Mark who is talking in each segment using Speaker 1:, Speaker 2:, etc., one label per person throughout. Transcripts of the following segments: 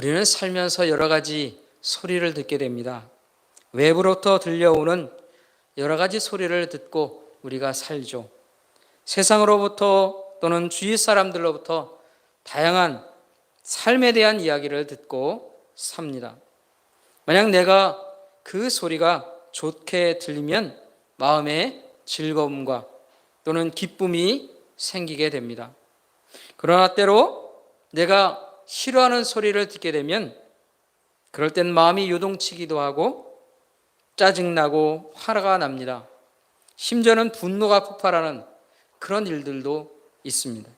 Speaker 1: 우리는 살면서 여러 가지 소리를 듣게 됩니다. 외부로부터 들려오는 여러 가지 소리를 듣고 우리가 살죠. 세상으로부터 또는 주위 사람들로부터 다양한 삶에 대한 이야기를 듣고 삽니다. 만약 내가 그 소리가 좋게 들리면 마음에 즐거움과 또는 기쁨이 생기게 됩니다. 그러나 때로 내가 싫어하는 소리를 듣게 되면 그럴 땐 마음이 요동치기도 하고 짜증나고 화가 납니다. 심지어는 분노가 폭발하는 그런 일들도 있습니다.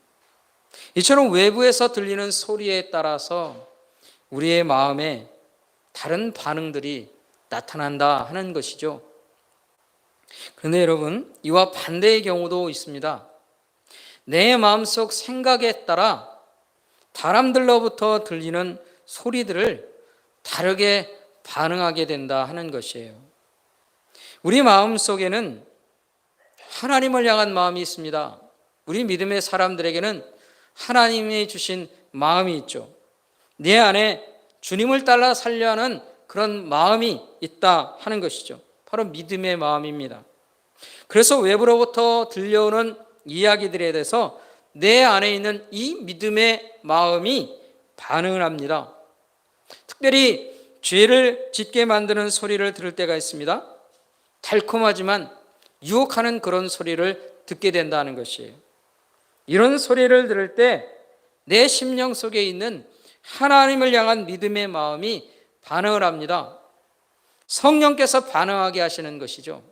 Speaker 1: 이처럼 외부에서 들리는 소리에 따라서 우리의 마음에 다른 반응들이 나타난다 하는 것이죠. 그런데 여러분, 이와 반대의 경우도 있습니다. 내 마음속 생각에 따라 사람들로부터 들리는 소리들을 다르게 반응하게 된다 하는 것이에요. 우리 마음속에는 하나님을 향한 마음이 있습니다. 우리 믿음의 사람들에게는 하나님이 주신 마음이 있죠. 내 안에 주님을 따라 살려 하는 그런 마음이 있다 하는 것이죠. 바로 믿음의 마음입니다. 그래서 외부로부터 들려오는 이야기들에 대해서 내 안에 있는 이 믿음의 마음이 반응을 합니다. 특별히 죄를 짓게 만드는 소리를 들을 때가 있습니다. 달콤하지만 유혹하는 그런 소리를 듣게 된다는 것이에요. 이런 소리를 들을 때 내 심령 속에 있는 하나님을 향한 믿음의 마음이 반응을 합니다. 성령께서 반응하게 하시는 것이죠.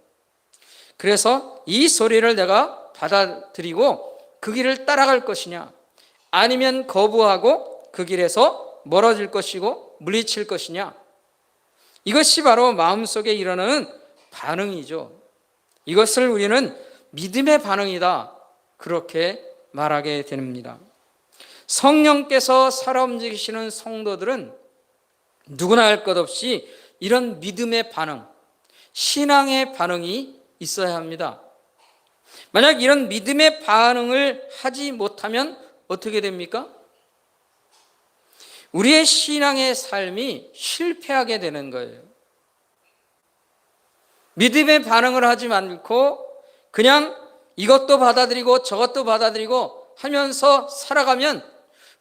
Speaker 1: 그래서 이 소리를 내가 받아들이고 그 길을 따라갈 것이냐, 아니면 거부하고 그 길에서 멀어질 것이고 물리칠 것이냐, 이것이 바로 마음속에 일어나는 반응이죠. 이것을 우리는 믿음의 반응이다, 그렇게 말하게 됩니다. 성령께서 살아 움직이시는 성도들은 누구나 할 것 없이 이런 믿음의 반응, 신앙의 반응이 있어야 합니다. 만약 이런 믿음의 반응을 하지 못하면 어떻게 됩니까? 우리의 신앙의 삶이 실패하게 되는 거예요. 믿음의 반응을 하지 않고 그냥 이것도 받아들이고 저것도 받아들이고 하면서 살아가면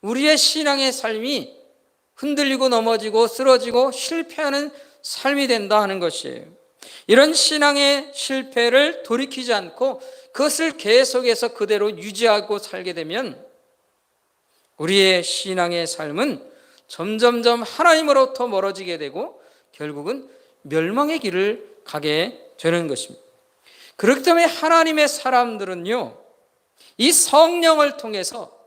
Speaker 1: 우리의 신앙의 삶이 흔들리고 넘어지고 쓰러지고 실패하는 삶이 된다 하는 것이에요. 이런 신앙의 실패를 돌이키지 않고 그것을 계속해서 그대로 유지하고 살게 되면 우리의 신앙의 삶은 점점점 하나님으로부터 멀어지게 되고 결국은 멸망의 길을 가게 되는 것입니다. 그렇기 때문에 하나님의 사람들은요, 이 성령을 통해서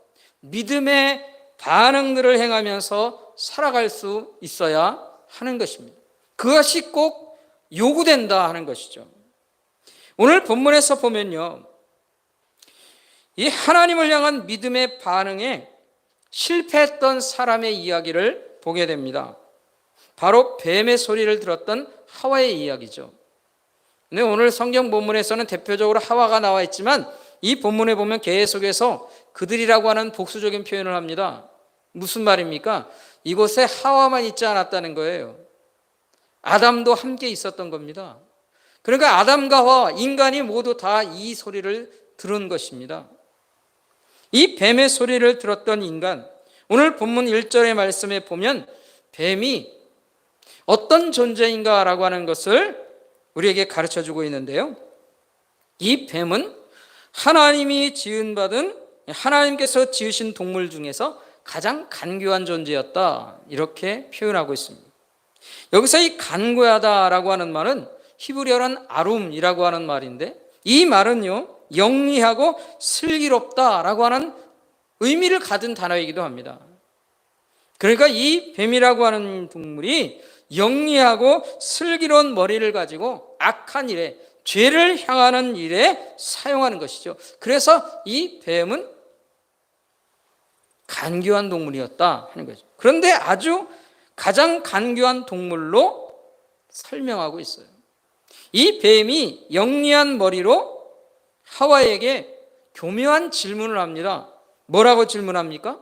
Speaker 1: 믿음의 반응들을 행하면서 살아갈 수 있어야 하는 것입니다. 그것이 꼭 요구된다 하는 것이죠. 오늘 본문에서 보면요, 이 하나님을 향한 믿음의 반응에 실패했던 사람의 이야기를 보게 됩니다. 바로 뱀의 소리를 들었던 하와의 이야기죠. 근데 오늘 성경 본문에서는 대표적으로 하와가 나와 있지만 이 본문에 보면 계속해서 그들이라고 하는 복수적인 표현을 합니다. 무슨 말입니까? 이곳에 하와만 있지 않았다는 거예요. 아담도 함께 있었던 겁니다. 그러니까 아담과 하와, 인간이 모두 다 이 소리를 들은 것입니다. 이 뱀의 소리를 들었던 인간, 오늘 본문 1절의 말씀에 보면 뱀이 어떤 존재인가라고 하는 것을 우리에게 가르쳐주고 있는데요, 이 뱀은 하나님께서 지으신 동물 중에서 가장 간교한 존재였다, 이렇게 표현하고 있습니다. 여기서 이 간교하다라고 하는 말은 히브리어로는 아룸이라고 하는 말인데, 이 말은요, 영리하고 슬기롭다라고 하는 의미를 가진 단어이기도 합니다. 그러니까 이 뱀이라고 하는 동물이 영리하고 슬기로운 머리를 가지고 악한 일에, 죄를 향하는 일에 사용하는 것이죠. 그래서 이 뱀은 간교한 동물이었다 하는 거죠. 그런데 아주 가장 간교한 동물로 설명하고 있어요. 이 뱀이 영리한 머리로 하와에게 교묘한 질문을 합니다. 뭐라고 질문합니까?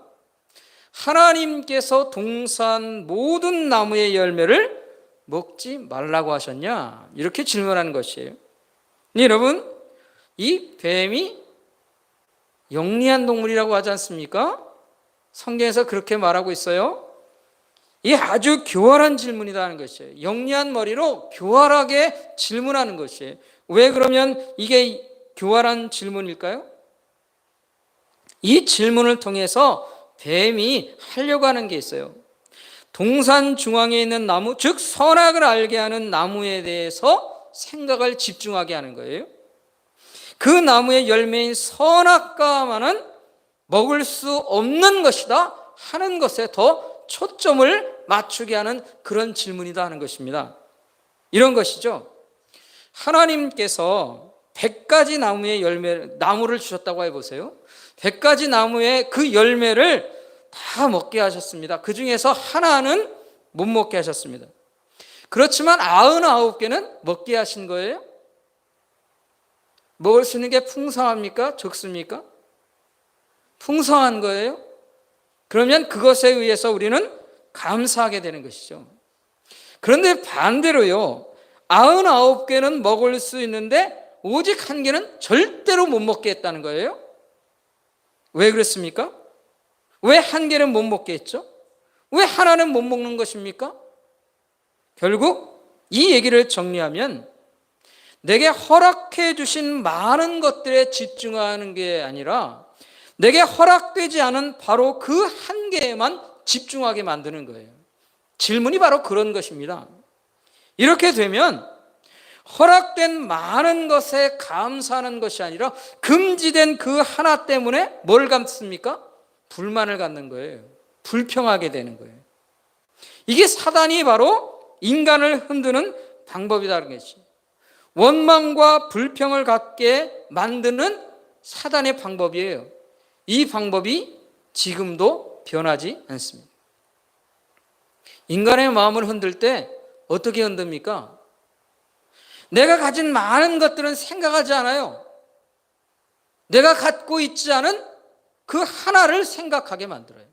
Speaker 1: 하나님께서 동산 모든 나무의 열매를 먹지 말라고 하셨냐? 이렇게 질문하는 것이에요. 여러분, 이 뱀이 영리한 동물이라고 하지 않습니까? 성경에서 그렇게 말하고 있어요. 이 아주 교활한 질문이라는 것이에요. 영리한 머리로 교활하게 질문하는 것이에요. 왜 그러면 이게 교활한 질문일까요? 이 질문을 통해서 뱀이 하려고 하는 게 있어요. 동산 중앙에 있는 나무, 즉 선악을 알게 하는 나무에 대해서 생각을 집중하게 하는 거예요. 그 나무의 열매인 선악과만은 먹을 수 없는 것이다 하는 것에 더 초점을 맞추게 하는 그런 질문이다 하는 것입니다. 이런 것이죠. 하나님께서 100가지 나무의 나무를 주셨다고 해보세요. 100가지 나무의 그 열매를 다 먹게 하셨습니다. 그 중에서 하나는 못 먹게 하셨습니다. 그렇지만 99개는 먹게 하신 거예요. 먹을 수 있는 게 풍성합니까? 적습니까? 풍성한 거예요. 그러면 그것에 의해서 우리는 감사하게 되는 것이죠. 그런데 반대로요, 99개는 먹을 수 있는데 오직 1개는 절대로 못 먹게 했다는 거예요. 왜 그랬습니까? 왜 1개는 못 먹게 했죠? 왜 하나는 못 먹는 것입니까? 결국 이 얘기를 정리하면 내게 허락해 주신 많은 것들에 집중하는 게 아니라 내게 허락되지 않은 바로 그 1개에만 집중하게 만드는 거예요. 질문이 바로 그런 것입니다. 이렇게 되면 허락된 많은 것에 감사하는 것이 아니라 금지된 그 하나 때문에 뭘 갖습니까? 불만을 갖는 거예요. 불평하게 되는 거예요. 이게 사단이 바로 인간을 흔드는 방법이라는 것이, 원망과 불평을 갖게 만드는 사단의 방법이에요. 이 방법이 지금도 변하지 않습니다. 인간의 마음을 흔들 때 어떻게 흔듭니까? 내가 가진 많은 것들은 생각하지 않아요. 내가 갖고 있지 않은 그 하나를 생각하게 만들어요.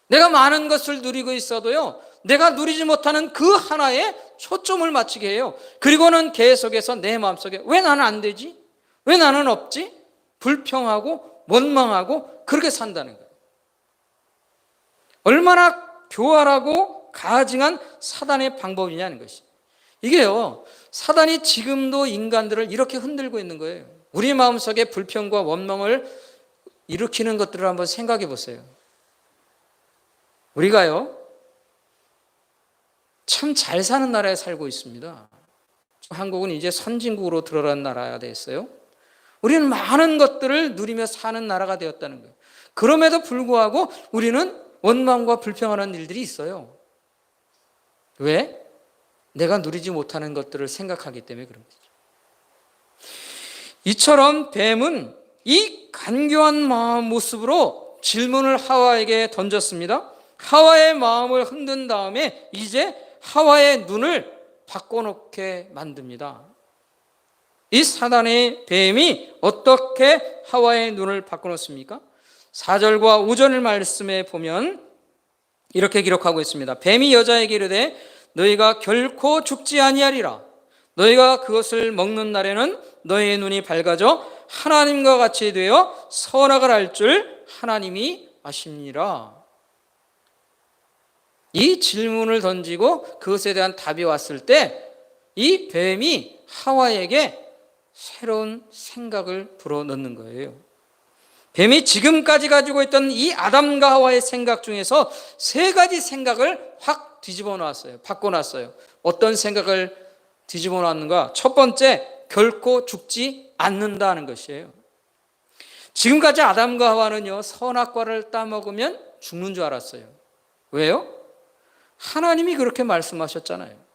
Speaker 1: 내가 많은 것을 누리고 있어도요, 내가 누리지 못하는 그 하나에 초점을 맞추게 해요. 그리고는 계속해서 내 마음속에 왜 나는 안 되지? 왜 나는 없지? 불평하고 원망하고 그렇게 산다는 거예요. 얼마나 교활하고 가증한 사단의 방법이냐는 것이. 이게요, 사단이 지금도 인간들을 이렇게 흔들고 있는 거예요. 우리 마음속에 불평과 원망을 일으키는 것들을 한번 생각해 보세요. 우리가요, 참 잘 사는 나라에 살고 있습니다. 한국은 이제 선진국으로 들어간 나라가 됐어요. 우리는 많은 것들을 누리며 사는 나라가 되었다는 거예요. 그럼에도 불구하고 우리는 원망과 불평하는 일들이 있어요. 왜? 내가 누리지 못하는 것들을 생각하기 때문에 그런 거죠. 이처럼 뱀은 이 간교한 마음 모습으로 질문을 하와에게 던졌습니다. 하와의 마음을 흔든 다음에 이제 하와의 눈을 바꿔놓게 만듭니다. 이 사단의 뱀이 어떻게 하와의 눈을 바꿔놓습니까? 4절과 5절 말씀에 보면 이렇게 기록하고 있습니다. 뱀이 여자에게 이르되 너희가 결코 죽지 아니하리라. 너희가 그것을 먹는 날에는 너희의 눈이 밝아져 하나님과 같이 되어 선악을 알 줄 하나님이 아십니라. 이 질문을 던지고 그것에 대한 답이 왔을 때 이 뱀이 하와에게 새로운 생각을 불어넣는 거예요. 뱀이 지금까지 가지고 있던 이 아담과 하와의 생각 중에서 3가지 생각을 확 뒤집어 놨어요. 바꿔놨어요. 어떤 생각을 뒤집어 놨는가? 첫 번째, 결코 죽지 않는다는 것이에요. 지금까지 아담과 하와는요, 선악과를 따먹으면 죽는 줄 알았어요. 왜요? 하나님이 그렇게 말씀하셨잖아요.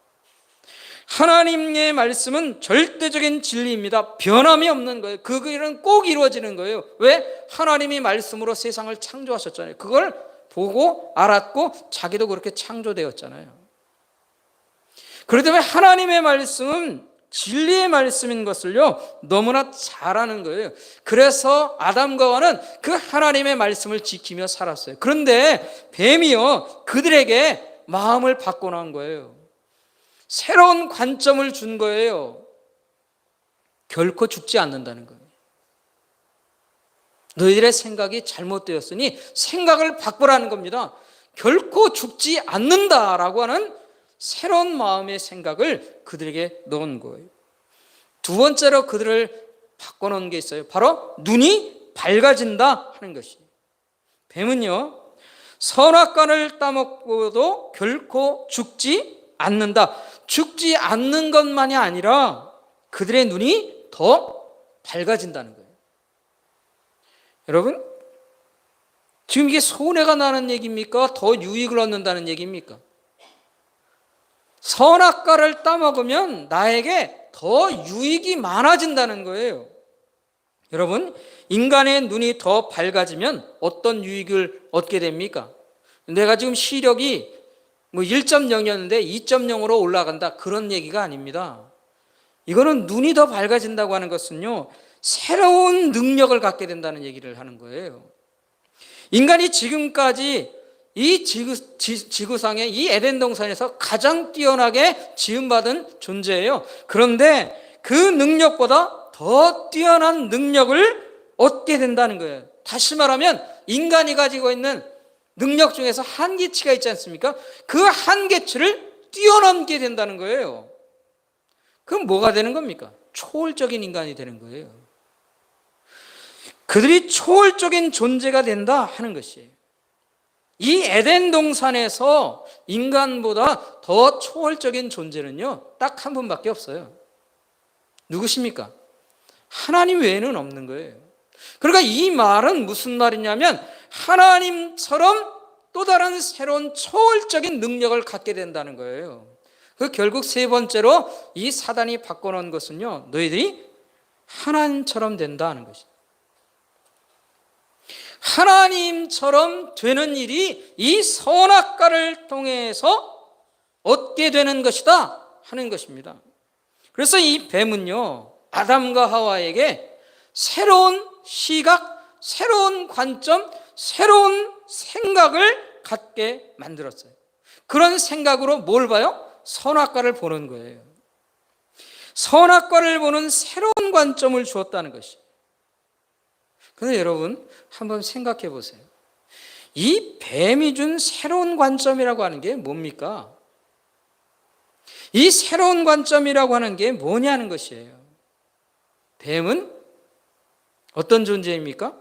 Speaker 1: 하나님의 말씀은 절대적인 진리입니다. 변함이 없는 거예요. 그 일은 꼭 이루어지는 거예요. 왜? 하나님이 말씀으로 세상을 창조하셨잖아요. 그걸 보고 알았고 자기도 그렇게 창조되었잖아요. 그렇기 때문에 하나님의 말씀은 진리의 말씀인 것을요 너무나 잘 아는 거예요. 그래서 아담과 하와는 그 하나님의 말씀을 지키며 살았어요. 그런데 뱀이요 그들에게 마음을 바꿔놓은 거예요. 새로운 관점을 준 거예요. 결코 죽지 않는다는 거예요. 너희들의 생각이 잘못되었으니 생각을 바꾸라는 겁니다. 결코 죽지 않는다라고 하는 새로운 마음의 생각을 그들에게 넣은 거예요. 두 번째로 그들을 바꿔놓은 게 있어요. 바로 눈이 밝아진다 하는 것이에요. 뱀은요 선악과를 따먹고도 결코 죽지 않는다. 죽지 않는 것만이 아니라 그들의 눈이 더 밝아진다는 거예요. 여러분, 지금 이게 손해가 나는 얘기입니까? 더 유익을 얻는다는 얘기입니까? 선악과를 따먹으면 나에게 더 유익이 많아진다는 거예요. 여러분, 인간의 눈이 더 밝아지면 어떤 유익을 얻게 됩니까? 내가 지금 시력이 1.0이었는데 2.0으로 올라간다, 그런 얘기가 아닙니다. 이거는 눈이 더 밝아진다고 하는 것은요 새로운 능력을 갖게 된다는 얘기를 하는 거예요. 인간이 지금까지 이 지구상의 이 에덴 동산에서 가장 뛰어나게 지음받은 존재예요. 그런데 그 능력보다 더 뛰어난 능력을 얻게 된다는 거예요. 다시 말하면 인간이 가지고 있는 능력 중에서 한계치가 있지 않습니까? 그 한계치를 뛰어넘게 된다는 거예요. 그럼 뭐가 되는 겁니까? 초월적인 인간이 되는 거예요. 그들이 초월적인 존재가 된다 하는 것이에요. 이 에덴 동산에서 인간보다 더 초월적인 존재는요 딱 한 분밖에 없어요. 누구십니까? 하나님 외에는 없는 거예요. 그러니까 이 말은 무슨 말이냐면 하나님처럼 또 다른 새로운 초월적인 능력을 갖게 된다는 거예요. 그 결국 세 번째로 이 사단이 바꿔놓은 것은요 너희들이 하나님처럼 된다 하는 것이죠. 하나님처럼 되는 일이 이 선악과를 통해서 얻게 되는 것이다 하는 것입니다. 그래서 이 뱀은요 아담과 하와에게 새로운 시각, 새로운 관점, 새로운 생각을 갖게 만들었어요. 그런 생각으로 뭘 봐요? 선악과를 보는 거예요. 선악과를 보는 새로운 관점을 주었다는 것이에요. 그런데 여러분 한번 생각해 보세요. 이 뱀이 준 새로운 관점이라고 하는 게 뭡니까? 이 새로운 관점이라고 하는 게 뭐냐는 것이에요. 뱀은 어떤 존재입니까?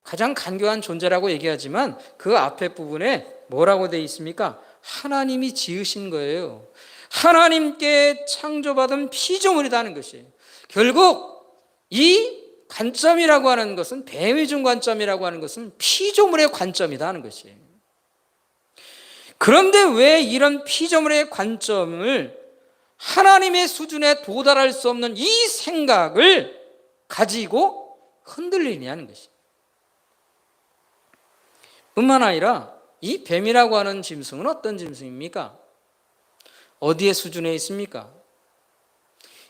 Speaker 1: 가장 간교한 존재라고 얘기하지만 그 앞에 부분에 뭐라고 되어 있습니까? 하나님이 지으신 거예요. 하나님께 창조받은 피조물이라는 것이에요. 결국 이 관점이라고 하는 것은, 뱀이 준 관점이라고 하는 것은 피조물의 관점이다 하는 것이에요. 그런데 왜 이런 피조물의 관점을 하나님의 수준에 도달할 수 없는 이 생각을 가지고 흔들리냐는 것이에요. 뿐만 아니라 이 뱀이라고 하는 짐승은 어떤 짐승입니까? 어디의 수준에 있습니까?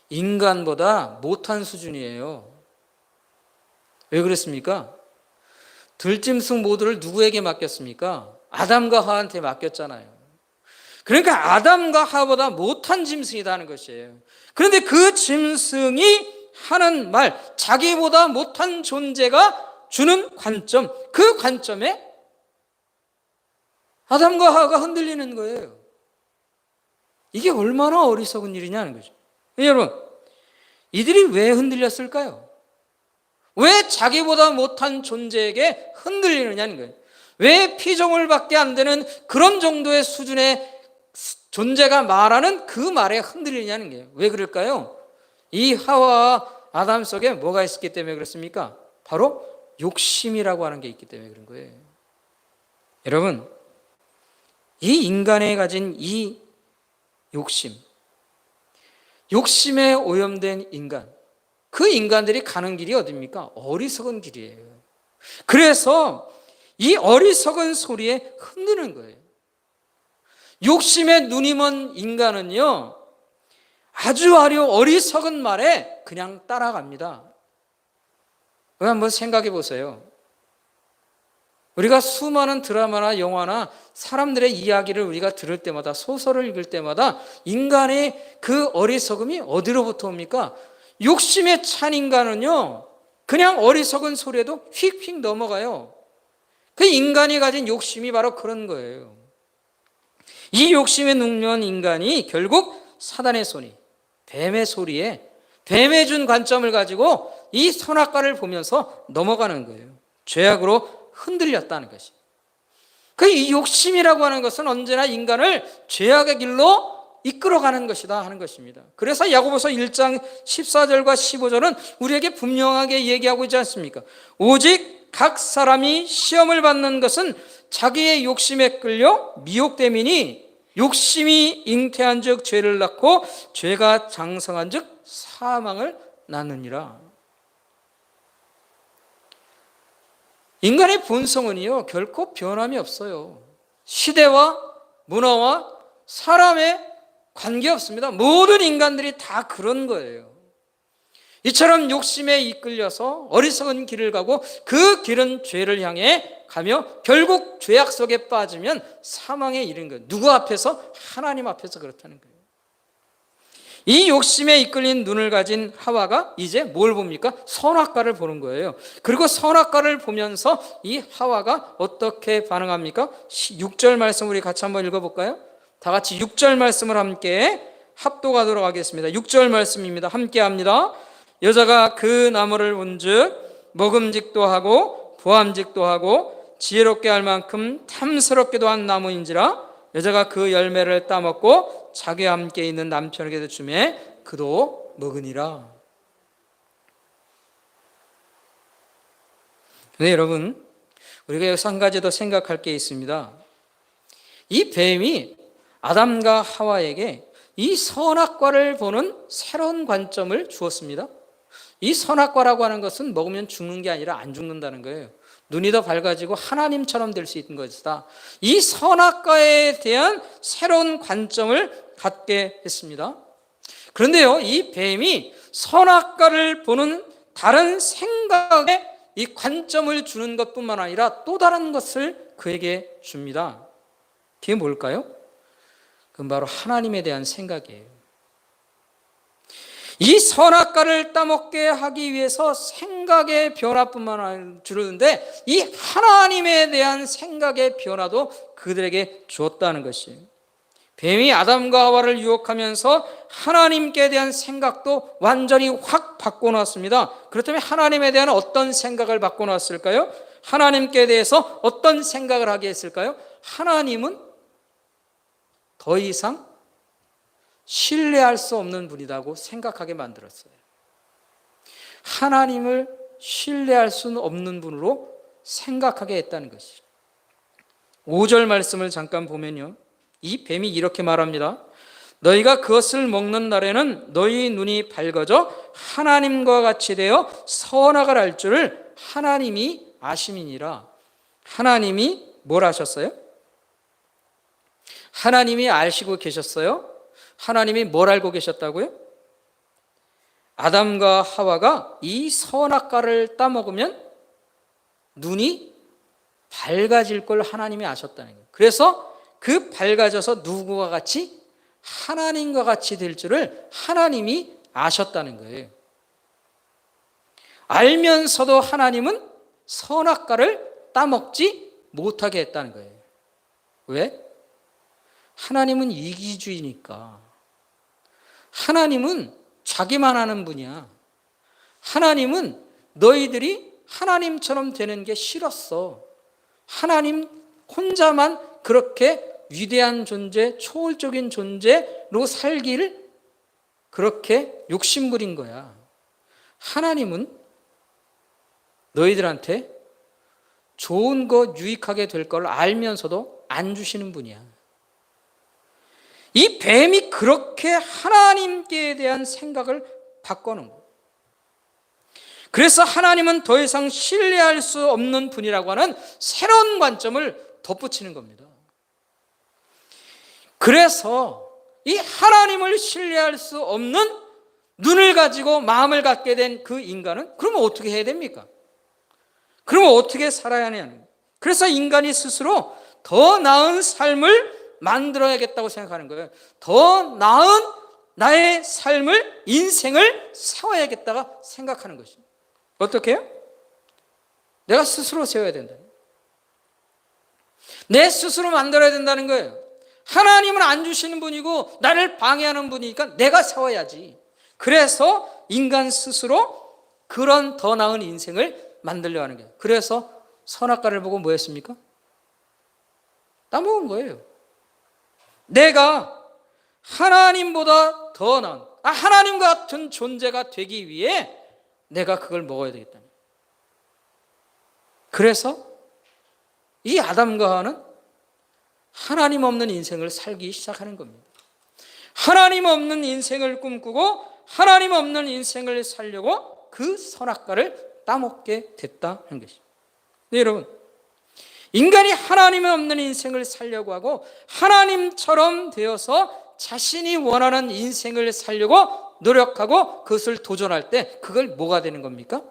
Speaker 1: 인간보다 못한 수준이에요. 왜 그랬습니까? 들짐승 모두를 누구에게 맡겼습니까? 아담과 하와한테 맡겼잖아요. 그러니까 아담과 하와보다 못한 짐승이다 하는 것이에요. 그런데 그 짐승이 하는 말, 자기보다 못한 존재가 주는 관점, 그 관점에 아담과 하와가 흔들리는 거예요. 이게 얼마나 어리석은 일이냐는 거죠. 여러분, 이들이 왜 흔들렸을까요? 왜 자기보다 못한 존재에게 흔들리느냐는 거예요. 왜 피조물밖에 안 되는 그런 정도의 수준의 존재가 말하는 그 말에 흔들리냐는 거예요. 왜 그럴까요? 이 하와와 아담 속에 뭐가 있었기 때문에 그렇습니까? 바로 욕심이라고 하는 게 있기 때문에 그런 거예요. 여러분, 이 인간에 가진 이 욕심에 오염된 인간, 그 인간들이 가는 길이 어디입니까? 어리석은 길이에요. 그래서 이 어리석은 소리에 흔드는 거예요. 욕심에 눈이 먼 인간은요, 아주 어리석은 말에 그냥 따라갑니다. 한번 생각해 보세요. 우리가 수많은 드라마나 영화나 사람들의 이야기를 우리가 들을 때마다, 소설을 읽을 때마다 인간의 그 어리석음이 어디로부터 옵니까? 욕심에 찬 인간은요, 그냥 어리석은 소리에도 휙휙 넘어가요. 그 인간이 가진 욕심이 바로 그런 거예요. 이 욕심에 눅는 인간이 결국 사단의 소리, 뱀의 소리에, 뱀의 준 관점을 가지고 이 선악과를 보면서 넘어가는 거예요. 죄악으로 흔들렸다는 것이. 이 욕심이라고 하는 것은 언제나 인간을 죄악의 길로 이끌어가는 것이다 하는 것입니다. 그래서 야고보서 1장 14절과 15절은 우리에게 분명하게 얘기하고 있지 않습니까? 오직 각 사람이 시험을 받는 것은 자기의 욕심에 끌려 미혹됨이니 욕심이 잉태한 즉 죄를 낳고 죄가 장성한 즉 사망을 낳느니라. 인간의 본성은요, 결코 변함이 없어요. 시대와 문화와 사람의 관계없습니다. 모든 인간들이 다 그런 거예요. 이처럼 욕심에 이끌려서 어리석은 길을 가고 그 길은 죄를 향해 가며 결국 죄악 속에 빠지면 사망에 이르는 거예요. 누구 앞에서? 하나님 앞에서 그렇다는 거예요. 이 욕심에 이끌린 눈을 가진 하와가 이제 뭘 봅니까? 선악과를 보는 거예요. 그리고 선악과를 보면서 이 하와가 어떻게 반응합니까? 6절 말씀 우리 같이 한번 읽어볼까요? 다 같이 6절 말씀을 함께 합독하도록 하겠습니다. 6절 말씀입니다. 함께 합니다. 여자가 그 나무를 본즉 먹음직도 하고 보암직도 하고 지혜롭게 할 만큼 탐스럽게도 한 나무인지라 여자가 그 열매를 따먹고 자기와 함께 있는 남편에게도 주매 그도 먹으니라. 근데 여러분, 우리가 여기서 한 가지 더 생각할 게 있습니다. 이 뱀이 아담과 하와에게 이 선악과를 보는 새로운 관점을 주었습니다. 이 선악과라고 하는 것은 먹으면 죽는 게 아니라 안 죽는다는 거예요. 눈이 더 밝아지고 하나님처럼 될 수 있는 것이다. 이 선악과에 대한 새로운 관점을 갖게 했습니다. 그런데요, 이 뱀이 선악과를 보는 다른 생각에 이 관점을 주는 것뿐만 아니라 또 다른 것을 그에게 줍니다. 그게 뭘까요? 그건 바로 하나님에 대한 생각이에요. 이 선악과를 따먹게 하기 위해서 생각의 변화뿐만 아니라 주는데 이 하나님에 대한 생각의 변화도 그들에게 주었다는 것이에요. 뱀이 아담과 하와를 유혹하면서 하나님께 대한 생각도 완전히 확 바꿔놨습니다. 그렇다면 하나님에 대한 어떤 생각을 바꿔놨을까요? 하나님께 대해서 어떤 생각을 하게 했을까요? 하나님은 더 이상 신뢰할 수 없는 분이라고 생각하게 만들었어요. 하나님을 신뢰할 수는 없는 분으로 생각하게 했다는 것이죠. 5절 말씀을 잠깐 보면요, 이 뱀이 이렇게 말합니다. 너희가 그것을 먹는 날에는 너희 눈이 밝아져 하나님과 같이 되어 선악을 알 줄을 하나님이 아심이니라. 하나님이 뭘 하셨어요? 하나님이 아시고 계셨어요? 하나님이 뭘 알고 계셨다고요? 아담과 하와가 이 선악과를 따먹으면 눈이 밝아질 걸 하나님이 아셨다는 거예요. 그래서 그 밝아져서 누구와 같이? 하나님과 같이 될 줄을 하나님이 아셨다는 거예요. 알면서도 하나님은 선악과를 따먹지 못하게 했다는 거예요. 왜? 하나님은 이기주의니까. 하나님은 자기만 하는 분이야. 하나님은 너희들이 하나님처럼 되는 게 싫었어. 하나님 혼자만 그렇게 위대한 존재, 초월적인 존재로 살기를 그렇게 욕심부린 거야. 하나님은 너희들한테 좋은 거 유익하게 될 걸 알면서도 안 주시는 분이야. 이 뱀이 그렇게 하나님께 대한 생각을 바꿔놓은 거예요. 그래서 하나님은 더 이상 신뢰할 수 없는 분이라고 하는 새로운 관점을 덧붙이는 겁니다. 그래서 이 하나님을 신뢰할 수 없는 눈을 가지고 마음을 갖게 된 그 인간은 그러면 어떻게 해야 됩니까? 그러면 어떻게 살아야 하냐는. 그래서 인간이 스스로 더 나은 삶을 만들어야겠다고 생각하는 거예요. 더 나은 나의 삶을, 인생을 세워야겠다고 생각하는 것입니다. 어떻게 해요? 내가 스스로 세워야 된다. 내 스스로 만들어야 된다는 거예요. 하나님은 안 주시는 분이고 나를 방해하는 분이니까 내가 세워야지. 그래서 인간 스스로 그런 더 나은 인생을 만들려고 하는 거예요. 그래서 선악과를 보고 뭐 했습니까? 따먹은 거예요. 내가 하나님보다 더 나은, 하나님 같은 존재가 되기 위해 내가 그걸 먹어야 되겠다. 그래서 이 아담과 하와는 하나님 없는 인생을 살기 시작하는 겁니다. 하나님 없는 인생을 꿈꾸고 하나님 없는 인생을 살려고 그 선악과를 따먹게 됐다는 것입니다. 네, 여러분, 인간이 하나님 없는 인생을 살려고 하고 하나님처럼 되어서 자신이 원하는 인생을 살려고 노력하고 그것을 도전할 때 그걸 뭐가 되는 겁니까?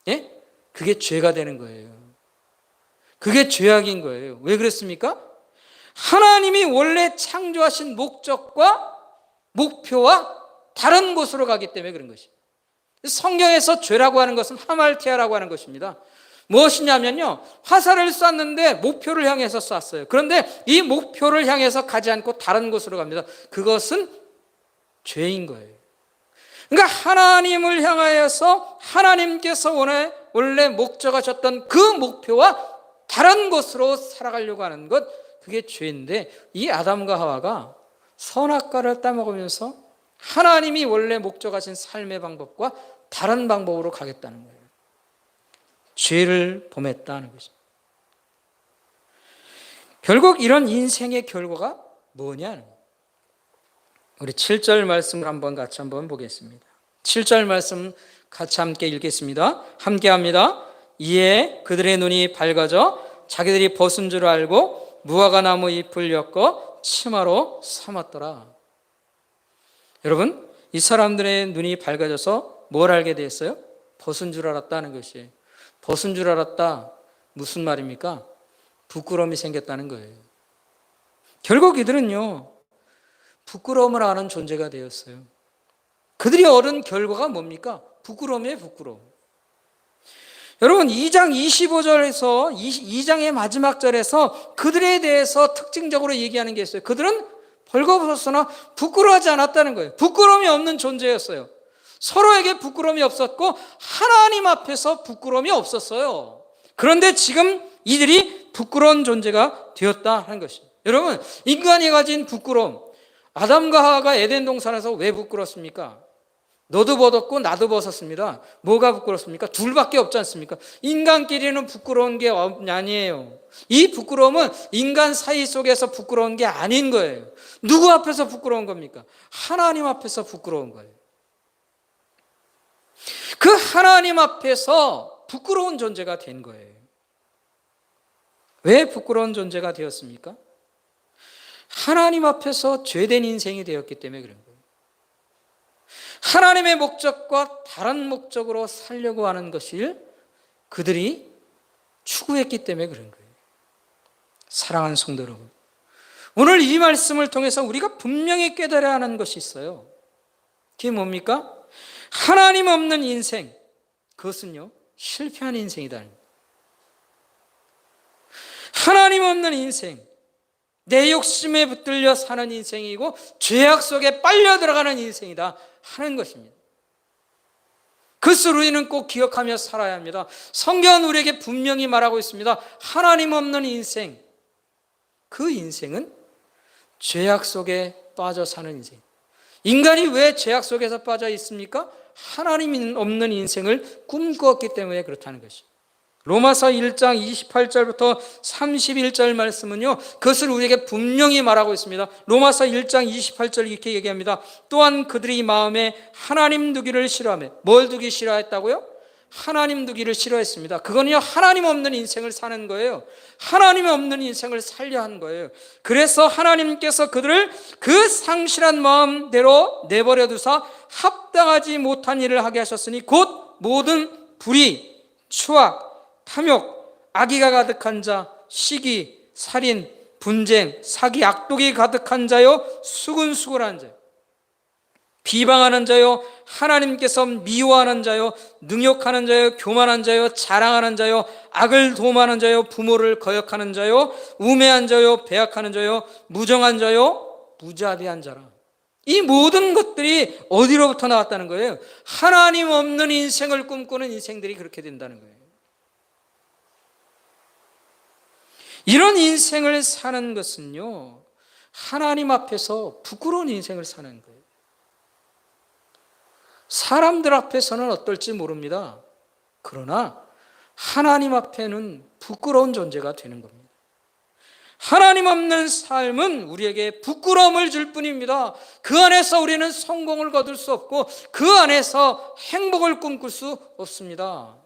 Speaker 1: 예? 그게 죄가 되는 거예요. 그게 죄악인 거예요. 왜 그랬습니까? 하나님이 원래 창조하신 목적과 목표와 다른 곳으로 가기 때문에 그런 것이에요. 성경에서 죄라고 하는 것은 하말티아라고 하는 것입니다. 무엇이냐면요, 화살을 쐈는데 목표를 향해서 쐈어요. 그런데 이 목표를 향해서 가지 않고 다른 곳으로 갑니다. 그것은 죄인 거예요. 그러니까 하나님을 향하여서 하나님께서 원래 목적하셨던 그 목표와 다른 곳으로 살아가려고 하는 것, 그게 죄인데 이 아담과 하와가 선악과를 따먹으면서 하나님이 원래 목적하신 삶의 방법과 다른 방법으로 가겠다는 거예요. 죄를 범했다는 것입니다. 결국 이런 인생의 결과가 뭐냐? 우리 7절 말씀을 같이 한번 보겠습니다. 7절 말씀 같이 함께 읽겠습니다. 함께 합니다. 이에 그들의 눈이 밝아져 자기들이 벗은 줄 알고 무화과 나무 잎을 엮어 치마로 삼았더라. 여러분, 이 사람들의 눈이 밝아져서 뭘 알게 됐어요? 벗은 줄 알았다는 것이에요. 벗은 줄 알았다. 무슨 말입니까? 부끄러움이 생겼다는 거예요. 결국 이들은요, 부끄러움을 아는 존재가 되었어요. 그들이 얻은 결과가 뭡니까? 부끄러움이에요, 부끄러움. 여러분, 2장 25절에서 2장의 마지막 절에서 그들에 대해서 특징적으로 얘기하는 게 있어요. 그들은 벌거벗었으나 부끄러워하지 않았다는 거예요. 부끄러움이 없는 존재였어요. 서로에게 부끄러움이 없었고 하나님 앞에서 부끄러움이 없었어요. 그런데 지금 이들이 부끄러운 존재가 되었다 하는 것입니다. 여러분, 인간이 가진 부끄러움, 아담과 하와가 에덴 동산에서 왜 부끄럽습니까? 너도 벗었고 나도 벗었습니다. 뭐가 부끄럽습니까? 둘밖에 없지 않습니까? 인간끼리는 부끄러운 게 아니에요. 이 부끄러움은 인간 사이 속에서 부끄러운 게 아닌 거예요. 누구 앞에서 부끄러운 겁니까? 하나님 앞에서 부끄러운 거예요. 그 하나님 앞에서 부끄러운 존재가 된 거예요. 왜 부끄러운 존재가 되었습니까? 하나님 앞에서 죄된 인생이 되었기 때문에 그런 거예요. 하나님의 목적과 다른 목적으로 살려고 하는 것을 그들이 추구했기 때문에 그런 거예요. 사랑하는 성도 여러분, 오늘 이 말씀을 통해서 우리가 분명히 깨달아야 하는 것이 있어요. 그게 뭡니까? 하나님 없는 인생, 그것은요, 실패한 인생이다. 하나님 없는 인생, 내 욕심에 붙들려 사는 인생이고 죄악 속에 빨려 들어가는 인생이다 하는 것입니다. 그것을 우리는 꼭 기억하며 살아야 합니다. 성경은 우리에게 분명히 말하고 있습니다. 하나님 없는 인생, 그 인생은 죄악 속에 빠져 사는 인생. 인간이 왜 죄악 속에서 빠져 있습니까? 하나님 없는 인생을 꿈꾸었기 때문에 그렇다는 것이죠. 로마서 1장 28절부터 31절 말씀은요, 그것을 우리에게 분명히 말하고 있습니다. 로마서 1장 28절 이렇게 얘기합니다. 또한 그들이 마음에 하나님 두기를 싫어하며, 뭘 두기 싫어했다고요? 하나님 두기를 싫어했습니다. 그거는요, 하나님 없는 인생을 사는 거예요. 하나님 없는 인생을 살려 한 거예요. 그래서 하나님께서 그들을 그 상실한 마음대로 내버려 두사 합당하지 못한 일을 하게 하셨으니 곧 모든 불의, 추악, 탐욕, 악의가 가득한 자, 시기, 살인, 분쟁, 사기, 악독이 가득한 자요, 수근수근한 자요, 비방하는 자요, 하나님께서 미워하는 자요, 능욕하는 자요, 교만한 자요, 자랑하는 자요, 악을 도모하는 자요, 부모를 거역하는 자요, 우매한 자요, 배약하는 자요, 무정한 자요, 무자비한 자라. 이 모든 것들이 어디로부터 나왔다는 거예요? 하나님 없는 인생을 꿈꾸는 인생들이 그렇게 된다는 거예요. 이런 인생을 사는 것은요, 하나님 앞에서 부끄러운 인생을 사는 거예요. 사람들 앞에서는 어떨지 모릅니다. 그러나 하나님 앞에는 부끄러운 존재가 되는 겁니다. 하나님 없는 삶은 우리에게 부끄러움을 줄 뿐입니다. 그 안에서 우리는 성공을 거둘 수 없고 그 안에서 행복을 꿈꿀 수 없습니다.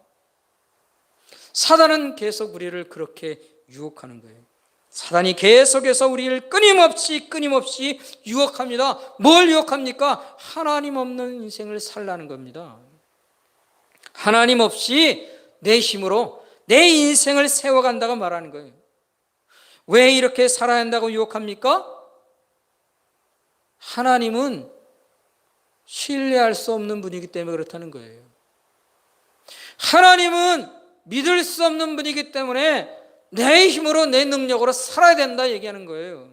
Speaker 1: 사단은 계속 우리를 그렇게 유혹하는 거예요. 사단이 계속해서 우리를 끊임없이 유혹합니다. 뭘 유혹합니까? 하나님 없는 인생을 살라는 겁니다. 하나님 없이 내 힘으로 내 인생을 세워간다고 말하는 거예요. 왜 이렇게 살아야 한다고 유혹합니까? 하나님은 신뢰할 수 없는 분이기 때문에 그렇다는 거예요. 하나님은 믿을 수 없는 분이기 때문에 내 힘으로 내 능력으로 살아야 된다 얘기하는 거예요.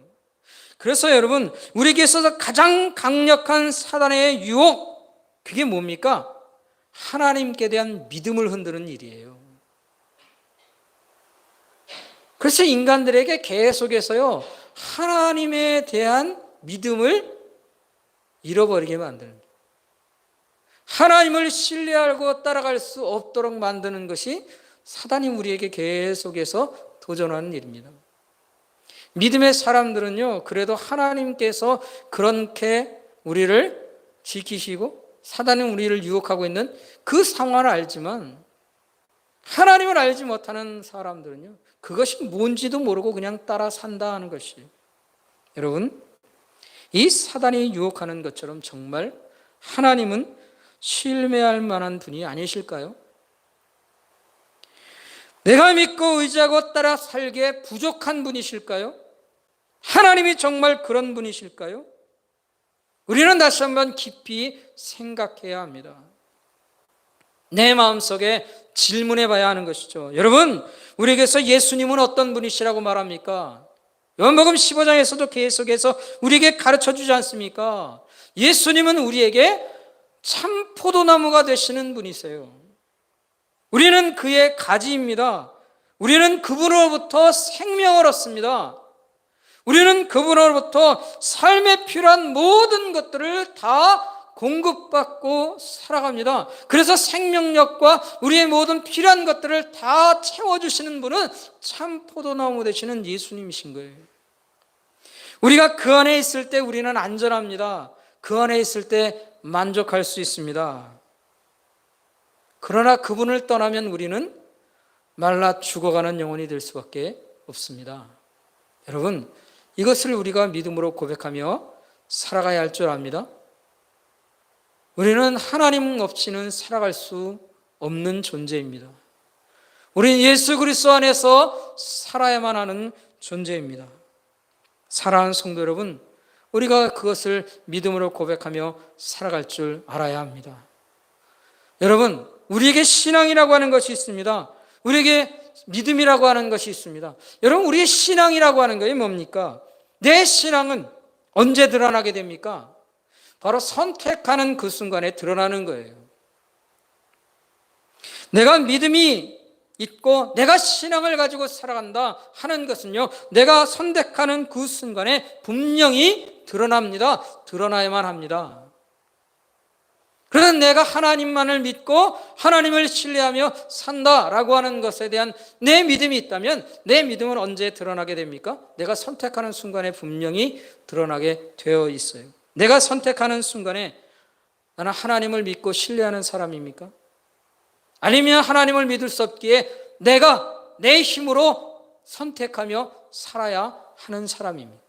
Speaker 1: 그래서 여러분, 우리에게 있어서 가장 강력한 사단의 유혹, 그게 뭡니까? 하나님께 대한 믿음을 흔드는 일이에요. 그래서 인간들에게 계속해서요, 하나님에 대한 믿음을 잃어버리게 만드는 거예요. 하나님을 신뢰하고 따라갈 수 없도록 만드는 것이 사단이 우리에게 계속해서 도전하는 일입니다. 믿음의 사람들은요, 그래도 하나님께서 그렇게 우리를 지키시고 사단은 우리를 유혹하고 있는 그 상황을 알지만 하나님을 알지 못하는 사람들은요, 그것이 뭔지도 모르고 그냥 따라 산다 하는 것이에요. 여러분, 이 사단이 유혹하는 것처럼 정말 하나님은 신뢰할 만한 분이 아니실까요? 내가 믿고 의지하고 따라 살기에 부족한 분이실까요? 하나님이 정말 그런 분이실까요? 우리는 다시 한번 깊이 생각해야 합니다. 내 마음속에 질문해 봐야 하는 것이죠. 여러분, 우리에게서 예수님은 어떤 분이시라고 말합니까? 요한복음 15장에서도 계속해서 우리에게 가르쳐 주지 않습니까? 예수님은 우리에게 참 포도나무가 되시는 분이세요. 우리는 그의 가지입니다. 우리는 그분으로부터 생명을 얻습니다. 우리는 그분으로부터 삶에 필요한 모든 것들을 다 공급받고 살아갑니다. 그래서 생명력과 우리의 모든 필요한 것들을 다 채워주시는 분은 참 포도나무 되시는 예수님이신 거예요. 우리가 그 안에 있을 때 우리는 안전합니다. 그 안에 있을 때 만족할 수 있습니다. 그러나 그분을 떠나면 우리는 말라 죽어가는 영혼이 될 수밖에 없습니다. 여러분, 이것을 우리가 믿음으로 고백하며 살아가야 할 줄 압니다. 우리는 하나님 없이는 살아갈 수 없는 존재입니다. 우리는 예수 그리스도 안에서 살아야만 하는 존재입니다. 사랑하는 성도 여러분, 우리가 그것을 믿음으로 고백하며 살아갈 줄 알아야 합니다. 여러분, 우리에게 신앙이라고 하는 것이 있습니다. 우리에게 믿음이라고 하는 것이 있습니다. 여러분, 우리의 신앙이라고 하는 것이 뭡니까? 내 신앙은 언제 드러나게 됩니까? 바로 선택하는 그 순간에 드러나는 거예요. 내가 믿음이 있고 내가 신앙을 가지고 살아간다 하는 것은요, 내가 선택하는 그 순간에 분명히 드러납니다. 드러나야만 합니다. 그러나 내가 하나님만을 믿고 하나님을 신뢰하며 산다라고 하는 것에 대한 내 믿음이 있다면 내 믿음은 언제 드러나게 됩니까? 내가 선택하는 순간에 분명히 드러나게 되어 있어요. 내가 선택하는 순간에 나는 하나님을 믿고 신뢰하는 사람입니까? 아니면 하나님을 믿을 수 없기에 내가 내 힘으로 선택하며 살아야 하는 사람입니까?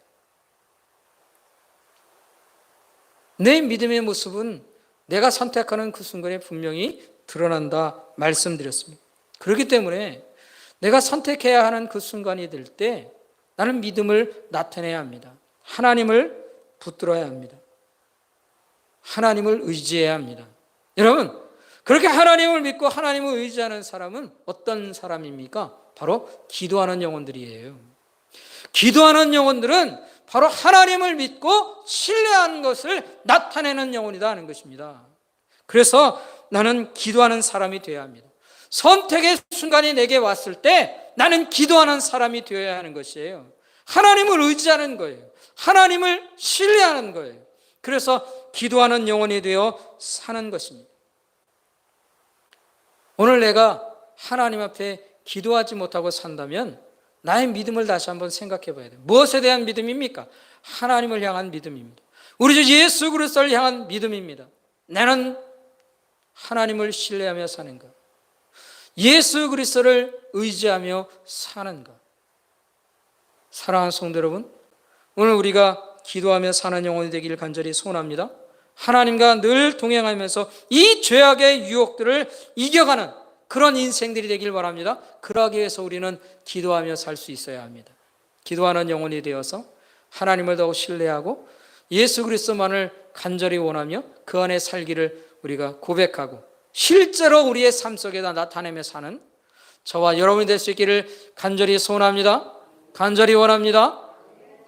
Speaker 1: 내 믿음의 모습은 내가 선택하는 그 순간에 분명히 드러난다 말씀드렸습니다. 그렇기 때문에 내가 선택해야 하는 그 순간이 될 때 나는 믿음을 나타내야 합니다. 하나님을 붙들어야 합니다. 하나님을 의지해야 합니다. 여러분, 그렇게 하나님을 믿고 하나님을 의지하는 사람은 어떤 사람입니까? 바로 기도하는 영혼들이에요. 기도하는 영혼들은 바로 하나님을 믿고 신뢰하는 것을 나타내는 영혼이다 하는 것입니다. 그래서 나는 기도하는 사람이 되어야 합니다. 선택의 순간이 내게 왔을 때 나는 기도하는 사람이 되어야 하는 것이에요. 하나님을 의지하는 거예요. 하나님을 신뢰하는 거예요. 그래서 기도하는 영혼이 되어 사는 것입니다. 오늘 내가 하나님 앞에 기도하지 못하고 산다면 나의 믿음을 다시 한번 생각해 봐야 돼요. 무엇에 대한 믿음입니까? 하나님을 향한 믿음입니다. 우리 주 예수 그리스도를 향한 믿음입니다. 나는 하나님을 신뢰하며 사는가? 예수 그리스도를 의지하며 사는가? 사랑하는 성도 여러분, 오늘 우리가 기도하며 사는 영혼이 되기를 간절히 소원합니다. 하나님과 늘 동행하면서 이 죄악의 유혹들을 이겨가는 그런 인생들이 되길 바랍니다. 그러기 위해서 우리는 기도하며 살 수 있어야 합니다. 기도하는 영혼이 되어서 하나님을 더욱 신뢰하고 예수 그리스도만을 간절히 원하며 그 안에 살기를 우리가 고백하고 실제로 우리의 삶 속에다 나타내며 사는 저와 여러분이 될 수 있기를 간절히 소원합니다. 간절히 원합니다.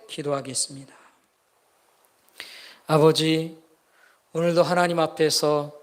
Speaker 1: 기도하겠습니다. 아버지, 오늘도 하나님 앞에서